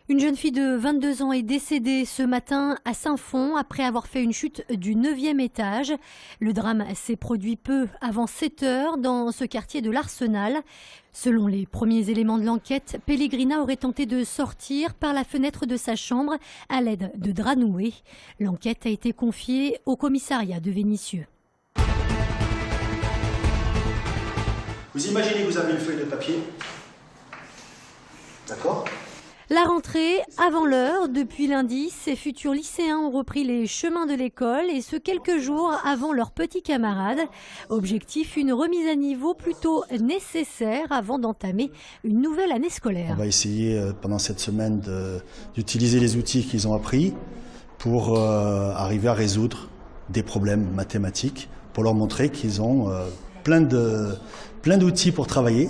Une jeune fille de 22 ans est décédée ce matin à Saint-Fond après avoir fait une chute du 9e étage. Le drame s'est produit peu avant 7 heures dans ce quartier de l'Arsenal. Selon les premiers éléments de l'enquête, Pellegrina aurait tenté de sortir par la fenêtre de sa chambre à l'aide de draps noués. L'enquête a été confiée au commissariat de Vénissieux. Vous imaginez que vous avez une feuille de papier, d'accord ? La rentrée avant l'heure, depuis lundi, ces futurs lycéens ont repris les chemins de l'école et ce quelques jours avant leurs petits camarades. Objectif, une remise à niveau plutôt nécessaire avant d'entamer une nouvelle année scolaire. On va essayer pendant cette semaine d'utiliser les outils qu'ils ont appris pour arriver à résoudre des problèmes mathématiques, pour leur montrer qu'ils ont plein d'outils pour travailler.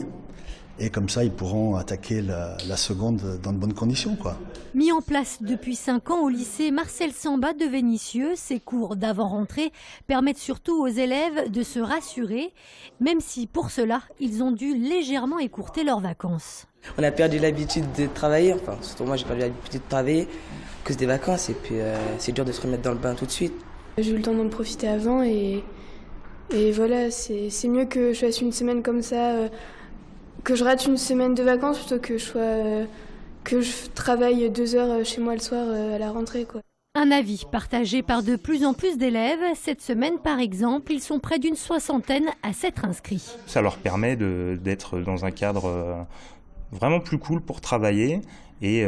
Et comme ça, ils pourront attaquer la seconde dans de bonnes conditions, quoi. Mis en place depuis 5 ans au lycée Marcel Samba de Vénissieux, ces cours d'avant-rentrée permettent surtout aux élèves de se rassurer, même si pour cela, ils ont dû légèrement écourter leurs vacances. On a perdu l'habitude de travailler, enfin surtout moi j'ai perdu l'habitude de travailler à cause des vacances et puis c'est dur de se remettre dans le bain tout de suite. J'ai eu le temps d'en profiter avant et voilà, c'est mieux que je fasse une semaine comme ça. Que je rate une semaine de vacances plutôt que je travaille 2 heures chez moi le soir à la rentrée, quoi. Un avis partagé par de plus en plus d'élèves. Cette semaine, par exemple, ils sont près d'une 60aine à s'être inscrits. Ça leur permet d'être dans un cadre vraiment plus cool pour travailler. Et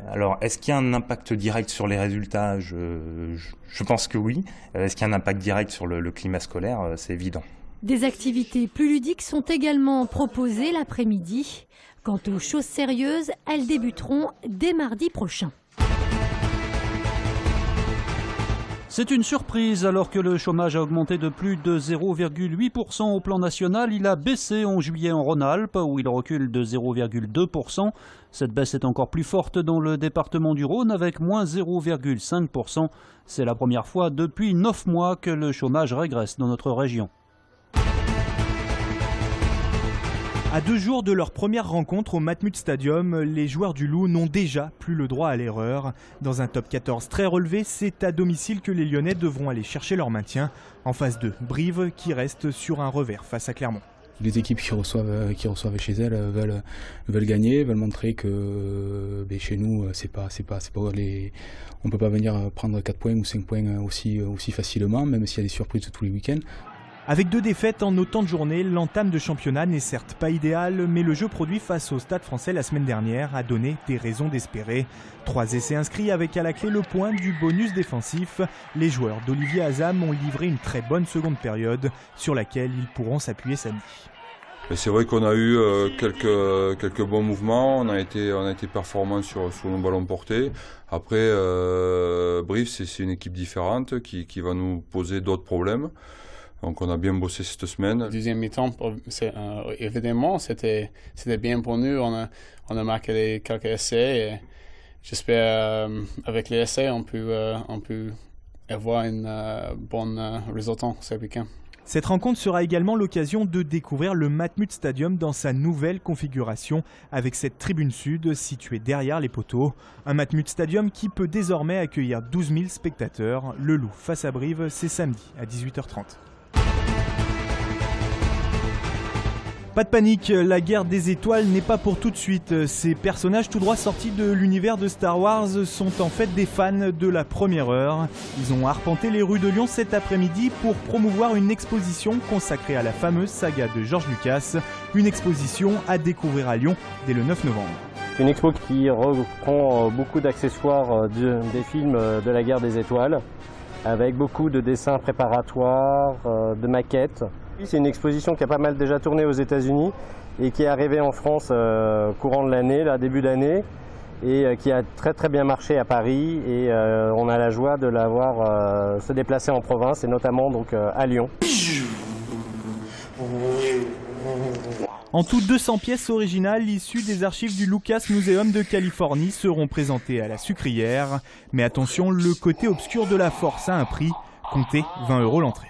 alors, est-ce qu'il y a un impact direct sur les résultats ? Je pense que oui. Est-ce qu'il y a un impact direct sur le climat scolaire ? C'est évident. Des activités plus ludiques sont également proposées l'après-midi. Quant aux choses sérieuses, elles débuteront dès mardi prochain. C'est une surprise, alors que le chômage a augmenté de plus de 0,8% au plan national. Il a baissé en juillet en Rhône-Alpes, où il recule de 0,2%. Cette baisse est encore plus forte dans le département du Rhône, avec moins 0,5%. C'est la première fois depuis 9 mois que le chômage régresse dans notre région. À 2 jours de leur première rencontre au Matmut Stadium, les joueurs du Loup n'ont déjà plus le droit à l'erreur. Dans un top 14 très relevé, c'est à domicile que les Lyonnais devront aller chercher leur maintien. En phase 2, Brive qui reste sur un revers face à Clermont. Les équipes qui reçoivent chez elles veulent gagner, veulent montrer que chez nous, on peut pas venir prendre 4 points ou 5 points aussi facilement, même s'il y a des surprises tous les week-ends. Avec 2 défaites en autant de journées, l'entame de championnat n'est certes pas idéale, mais le jeu produit face au Stade Français la semaine dernière a donné des raisons d'espérer. 3 essais inscrits avec à la clé le point du bonus défensif. Les joueurs d'Olivier Azam ont livré une très bonne seconde période sur laquelle ils pourront s'appuyer samedi. C'est vrai qu'on a eu quelques bons mouvements, on a été performants sur nos ballons portés. Après, Brive, c'est une équipe différente qui va nous poser d'autres problèmes. Donc on a bien bossé cette semaine. Deuxième mi-temps, évidemment, c'était bien pour nous. On a marqué quelques essais. Et j'espère avec les essais, on peut avoir une bonne résultat ce week-end. Cette rencontre sera également l'occasion de découvrir le Matmut Stadium dans sa nouvelle configuration avec cette tribune sud située derrière les poteaux. Un Matmut Stadium qui peut désormais accueillir 12 000 spectateurs. Le Loup face à Brive, c'est samedi à 18h30. Pas de panique, la guerre des étoiles n'est pas pour tout de suite. Ces personnages tout droit sortis de l'univers de Star Wars sont en fait des fans de la première heure. Ils ont arpenté les rues de Lyon cet après-midi pour promouvoir une exposition consacrée à la fameuse saga de George Lucas. Une exposition à découvrir à Lyon dès le 9 novembre. Une expo qui reprend beaucoup d'accessoires des films de la guerre des étoiles, avec beaucoup de dessins préparatoires, de maquettes. C'est une exposition qui a pas mal déjà tourné aux États-Unis et qui est arrivée en France courant de l'année, début d'année, et qui a très très bien marché à Paris. Et on a la joie de la voir se déplacer en province et notamment donc à Lyon. En tout, 200 pièces originales issues des archives du Lucas Museum de Californie seront présentées à la Sucrière. Mais attention, le côté obscur de la force a un prix. Comptez 20 € l'entrée.